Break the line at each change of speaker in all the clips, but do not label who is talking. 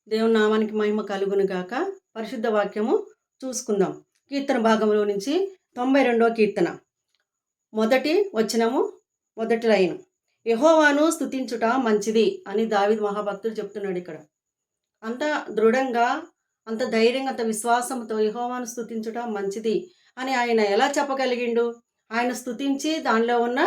దేవుని నామానికి మహిమ కలుగును గాక. పరిశుద్ధ వాక్యము చూసుకుందాం. కీర్తన భాగంలో నుంచి 92వ కీర్తన మొదటి వచనము, మొదటి లైను. యెహోవాను స్తుతించుట మంచిది అని దావీదు మహాభక్తుడు చెప్తున్నాడు ఇక్కడ. అంత దృఢంగా, అంత ధైర్యంగా, అంత విశ్వాసంతో యెహోవాను స్తుతించుట మంచిది అని ఆయన ఎలా చెప్పగలిగిండు? ఆయన స్తుతించి దానిలో ఉన్న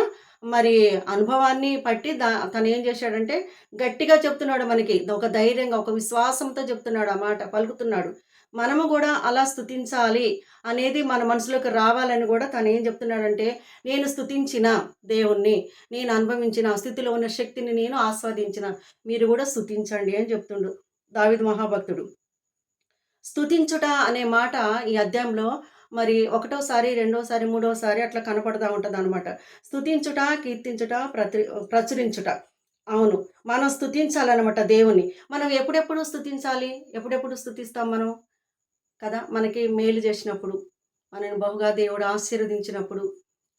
మరి అనుభవాన్ని పట్టి తను ఏం చేశాడంటే గట్టిగా చెప్తున్నాడు మనకి. ఒక ధైర్యంగా, ఒక విశ్వాసంతో చెప్తున్నాడు, ఆ మాట పలుకుతున్నాడు. మనము కూడా అలా స్తుతించాలి అనేది మన మనసులోకి రావాలని కూడా తను ఏం చెప్తున్నాడంటే, నేను స్తుతించిన దేవుణ్ణి, నేను అనుభవించిన ఆ స్థితిలో ఉన్న శక్తిని నేను ఆస్వాదించిన, మీరు కూడా స్తుతించండి అని చెప్తుండు దావీదు మహాభక్తుడు. స్తుతించుట అనే మాట ఈ అధ్యాయంలో మరి ఒకటోసారి, రెండోసారి, మూడోసారి అట్లా కనపడతా ఉంటదనమాట. స్తుతించుట, కీర్తించుట, ప్రచురించుట. అవును. మనం స్తుతించాలనమాట దేవుణ్ణి. మనం ఎప్పుడెప్పుడు స్తుతించాలి? ఎప్పుడెప్పుడు స్తుతిస్తాం మనం? కదా! మనకి మేలు చేసినప్పుడు, మనల్ని బహుగా దేవుడు ఆశీర్వదించినప్పుడు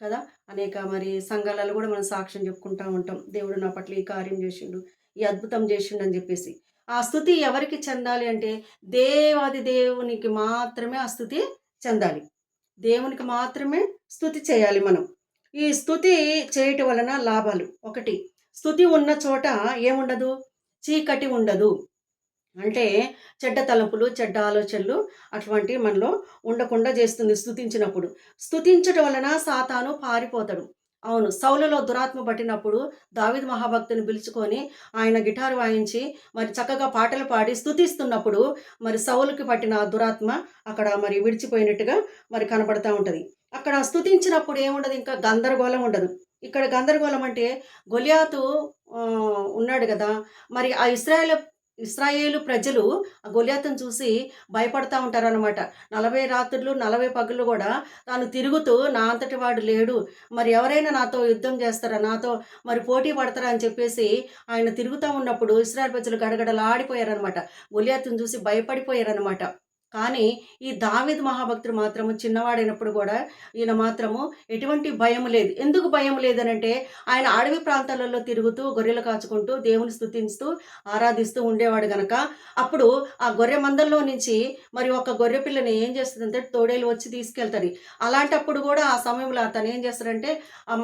కదా! అనేక మరి సంఘాలలో కూడా మనం సాక్ష్యం చెప్పుకుంటా ఉంటాం. దేవుడు నా పట్ల ఈ కార్యం చేసిండు, ఈ అద్భుతం చేసిండని చెప్పేసి. ఆ స్తుతి ఎవరికి చెందాలి అంటే దేవాది దేవునికి మాత్రమే ఆ స్తుతి చెందాలి. దేవునికి మాత్రమే స్తుతి చేయాలి మనం. ఈ స్తుతి చేయటం వలన లాభాలు. ఒకటి, స్తుతి ఉన్న చోట ఏముండదు? చీకటి ఉండదు. అంటే చెడ్డ తలంపులు, చెడ్డ ఆలోచనలు అటువంటివి మనలో ఉండకుండా చేస్తుంది స్తుతించినప్పుడు. స్తుతించటం వలన సాతాను పారిపోతాడు. అవును. సౌలులో దురాత్మ పట్టినప్పుడు దావీదు మహాభక్తుని పిలుచుకొని ఆయన గిటార్ వాయించి మరి చక్కగా పాటలు పాడి స్తుతిస్తున్నప్పుడు మరి సౌలుకి పట్టిన ఆ దురాత్మ అక్కడ మరి విడిచిపోయినట్టుగా మరి కనపడతా ఉంటది. అక్కడ స్తుతించినప్పుడు ఏముండదు, ఇంకా గందరగోళం ఉండదు. ఇక్కడ గందరగోళం అంటే గొలియాతు ఉన్నాడు గదా! మరి ఆ ఇశ్రాయేలు ప్రజలు ఆ గొలియాతును చూసి భయపడతా ఉంటారనమాట. 40 రాత్రులు, 40 పగళ్ళు గూడా తాను తిరుగుతూ నా అంతటి వాడు లేడు, మరి ఎవరైనా నాతో యుద్ధం చేస్తారా? నాతో మరి పోటీ పడతారా? అని చెప్పేసి ఆయన తిరుగుతా ఉన్నప్పుడు ఇశ్రాయేలు ప్రజలు గడగడలాడిపోయారనమాట. గొలియాతును చూసి భయపడిపోయారనమాట. కానీ ఈ దావీదు మహాభక్తుడు మాత్రము చిన్నవాడైనప్పుడు గూడా ఈయన మాత్రము ఎటువంటి భయం లేదు. ఎందుకు భయం లేదనంటే ఆయన అడవి ప్రాంతాలలో తిరుగుతూ, గొర్రెలు కాచుకుంటూ, దేవుని స్తుతిస్తూ, ఆరాధిస్తూ ఉండేవాడు గనక, అప్పుడు ఆ గొర్రె మందల్లో నుంచి మరి ఒక గొర్రె పిల్లని ఏం చేస్తదంటే తోడేలు వచ్చి తీసుకెళ్తది. అలాంటప్పుడు గూడా ఆ సమయంలో అతను ఏం చేస్తాడంటే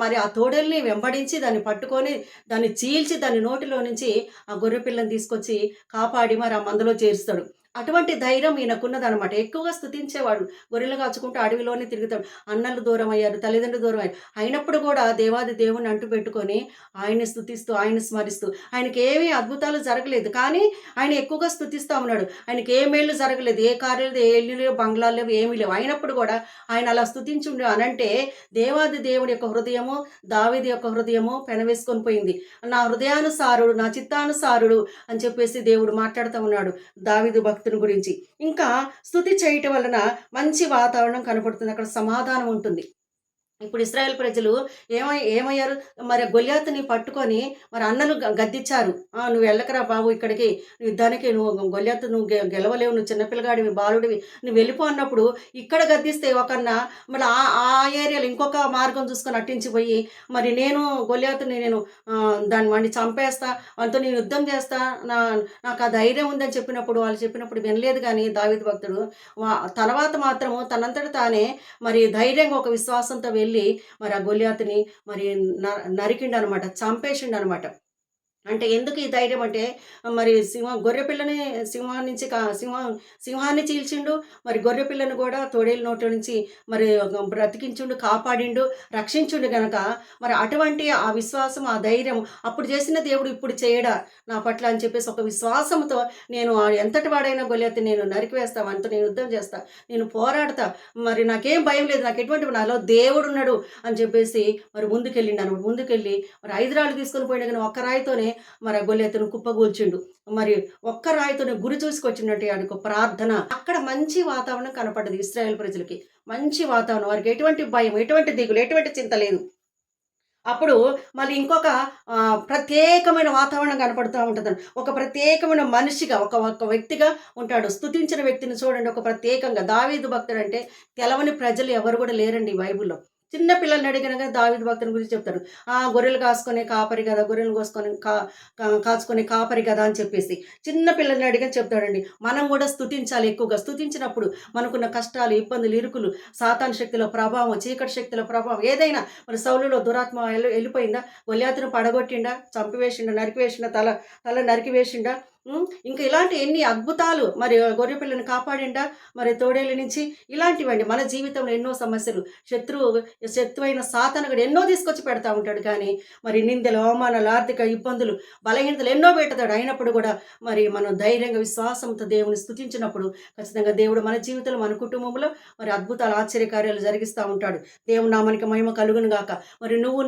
మరి ఆ తోడేలుని వెంబడించి దాన్ని పట్టుకొని, దాన్ని చీల్చి దాని నోటిలో నుంచి ఆ గొర్రె పిల్లని తీసుకొచ్చి కాపాడి మరి ఆ మందలో చేరుస్తాడు. అటువంటి ధైర్యం ఈయనకున్నదనమాట. ఎక్కువగా స్తుతించేవాడు. గొర్రెలు కాచుకుంటూ అడవిలోనే తిరుగుతాడు. అన్నలు దూరమయ్యారు, తల్లిదండ్రులు దూరమయ్యారు. అయినప్పుడు కూడా దేవాది దేవుడిని అంటుపెట్టుకొని ఆయన్ని స్తుతిస్తూ, ఆయన్ని స్మరిస్తూ, ఆయనకేమీ అద్భుతాలు జరగలేదు. కానీ ఆయన ఎక్కువగా స్తుతిస్తా ఉన్నాడు. ఆయనకి ఏ మేళ్ళు జరగలేదు. ఏ కార్యాలు, ఏ ఇల్లు లేవు, బంగ్లాలు లేవు, ఏమీ లేవు. అయినప్పుడు కూడా ఆయన అలా స్తుతించుండు అనంటే దేవాది దేవుడి యొక్క హృదయము, దావీదు యొక్క హృదయము పెనవేసుకొని పోయింది. నా హృదయానుసారుడు, నా చిత్తానుసారుడు అని చెప్పేసి దేవుడు మాట్లాడుతూ ఉన్నాడు దావీదు భక్తుని గురించి. ఇంకా స్తుతి చేయటం వలన మంచి వాతావరణం కనపడుతుంది. అక్కడ సమాధానం ఉంటుంది. ఇప్పుడు ఇశ్రాయేల్ ప్రజలు ఏమయ్యారు? మరి గొల్యాతుని పట్టుకొని మరి అన్నలు గద్దించారు. "నువ్వు వెళ్ళకురా బాబు ఇక్కడికి, యుద్ధానికి నువ్వు గొల్యాతు నువ్వు గెలవలేవు, నువ్వు చిన్నపిల్లగాడివి, బాలుడివి, నువ్వు వెళ్ళిపో" అన్నప్పుడు ఇక్కడ గద్దిస్తే ఒకన్న మళ్ళీ ఆ ఆ ఏరియాలో ఇంకొక మార్గం చూసుకొని అట్టించిపోయి మరి నేను గొల్యాతుని నేను దాన్ని వాడిని చంపేస్తా, వానితో నేను యుద్ధం చేస్తా, నాకు ఆ ధైర్యం ఉందని చెప్పినప్పుడు, వాళ్ళు చెప్పినప్పుడు వినలేదు. కానీ దావీదు భక్తుడు తర్వాత మాత్రము తనంతట తానే మరి ధైర్యంగా ఒక విశ్వాసంతో వెళ్ళి మరి ఆ గొల్యాతుని మరి నరికిండనమాట, చంపేసిండనమాట. అంటే ఎందుకు ఈ ధైర్యం అంటే మరి గొర్రె పిల్లని సింహాన్ని చీల్చిండు. మరి గొర్రె పిల్లని కూడా తోడేలు నోట్లో నుంచి మరి బ్రతికించుండు, కాపాడిండు, రక్షించుండు గనక మరి అటువంటి ఆ విశ్వాసం, ఆ ధైర్యం అప్పుడు చేసిన దేవుడు ఇప్పుడు చేయడా నా పట్ల అని చెప్పేసి ఒక విశ్వాసంతో నేను ఎంతటి వాడైనా గొలియాతుని నేను నరికివేస్తా, వానితో నేను యుద్ధం చేస్తా, నేను పోరాడతా, మరి నాకేం భయం లేదు, నాకు ఎటువంటి నాలో దేవుడున్నాడు అని చెప్పేసి మరి ముందుకెళ్ళిండు. ముందుకెళ్ళి మరి 5 రాళ్ళు తీసుకొని పోయినా కానీ ఒక్క రాయితోనే మరి ఆ గొల్యాతును కుప్పగూల్చిండు. మరి ఒక్క రాయితోనే గురి చూసుకొచ్చిండంటే ఆడికి ప్రార్థన. అక్కడ మంచి వాతావరణం కనపడ్డది ఇశ్రాయేల్ ప్రజలకి. మంచి వాతావరణం. వారికి ఎటువంటి భయం, ఎటువంటి దిగులు, ఎటువంటి చింత లేదు. అప్పుడు మళ్ళీ ఇంకొక ప్రత్యేకమైన వాతావరణం కనపడుతూ ఉంటదండి. ఒక ప్రత్యేకమైన మనిషిగా, ఒక వ్యక్తిగా ఉంటాడు. స్తుతించిన వ్యక్తిని చూడండి, ఒక ప్రత్యేకంగా దావీదు భక్తుడంటే తెలవని ప్రజలు ఎవరు కూడా లేరండి ఈ బైబిల్‌లో. చిన్న పిల్లల్ని అడిగినా గాని దావీదు భక్తుని గురించి చెప్తాడు. గొర్రెలు కాసుకునే కాపరి గదా! గొర్రెలను కోసుకొని కాచుకునే కాపరి గదా! అని చెప్పేసి. చిన్న పిల్లల్ని అడిగాని చెప్తాడండి. మనం గూడా స్తుతించాలి ఎక్కువగా. స్తుతించినప్పుడు మనకున్న కష్టాలు, ఇబ్బందులు, ఇరుకులు, సాతాను శక్తుల ప్రభావం, చీకటి శక్తుల ప్రభావం ఏదైనా మరి సౌలులో దురాత్మ ఎళ్ళిపోయిందా? గొల్యాతును పడగొట్టిండా? చంపివేసిండా? నరికివేసిండా? తల నరికివేసిండా? ఇంకా ఇలాంటి ఎన్ని అద్భుతాలు మరి గొర్రెపిల్లని కాపాడిండా? మరి తోడేళ్ళ నుంచి ఇలాంటివండి. మన జీవితంలో ఎన్నో సమస్యలు శత్రువైన సాతానుగాడు ఎన్నో తీసుకొచ్చి పెడతా ఉంటాడు. కానీ మరి నిందలు, అవమానాలు, ఆర్థిక ఇబ్బందులు, బలహీనతలు ఎన్నో పెడతాడు. అయినప్పుడు కూడా మరి మనం ధైర్యంగా విశ్వాసంతో దేవుని స్తుతించినప్పుడు ఖచ్చితంగా దేవుడు మన జీవితంలో, మన కుటుంబంలో మరి అద్భుతాలు, ఆశ్చర్యకార్యాలు జరిగిస్తా ఉంటాడు. దేవుని నామానికి మహిమ కలుగును గాక. మరి నువ్వు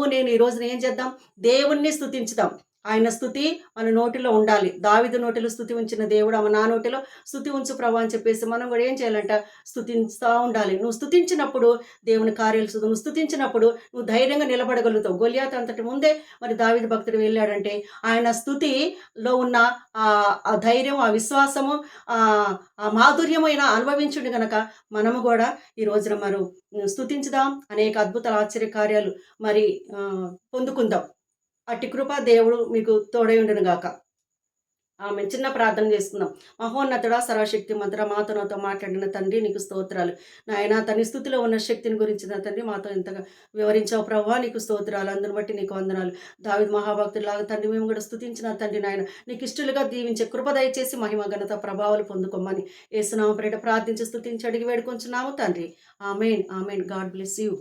నేను ఈ రోజున ఏం చేద్దాం? దేవుణ్ణి స్తుతించుదాం. ఆయన స్తుతి మన నోటిలో ఉండాలి. దావీదు నోటిలో స్తుతి ఉంచిన దేవుడు నా నోటిలో స్తుతి ఉంచు ప్రభు అని చెప్పేసి మనం కూడా ఏం చేయాలంట? స్తుతిస్తా ఉండాలి. నువ్వు స్తుతించినప్పుడు దేవుని కార్యాలు నువ్వు స్తుతించినప్పుడు నువ్వు ధైర్యంగా నిలబడగలుగుతావు. గొల్యాతు అంతటి ముందే మరి దావీదు భక్తుడు వెళ్ళాడంటే ఆయన స్తుతిలో ఉన్న ఆ ధైర్యం, ఆ విశ్వాసము, ఆ మాధుర్యము ఆయన అనుభవించుండు గనక మనము కూడా ఈ రోజున స్తుతించుదాం. అనేక అద్భుతాలు, ఆశ్చర్య కార్యాలు మరి పొందుకుందాం. అట్టి కృప దేవుడు మీకు తోడై ఉండును గాక. ఆమె చిన్న ప్రార్థన చేసుకుందాం. మహోన్నతుడా, సర్వశక్తిమంతుడా, మాతో నాతో మాట్లాడిన తండ్రి నీకు స్తోత్రాలు. నాయన తన స్థుతిలో ఉన్న శక్తిని గురించి నా తండ్రి మాతో ఎంతగా వివరించావు ప్రభువా, నీకు స్తోత్రాలు. అందుని బట్టి నీకు వందనాలు. దావీదు మహాభక్తులాగా తండ్రి మేము కూడా స్తుతించిన తండ్రి నాయన నీకు ఇష్టలుగా దీవించే కృప దయచేసి మహిమ ఘనత ప్రభావాలు పొందుకోమని యేసునామమున ప్రార్థించి స్తుతించి అడిగి వేడుకొంచున్నాము తండ్రి. Amen. Amen. God bless you.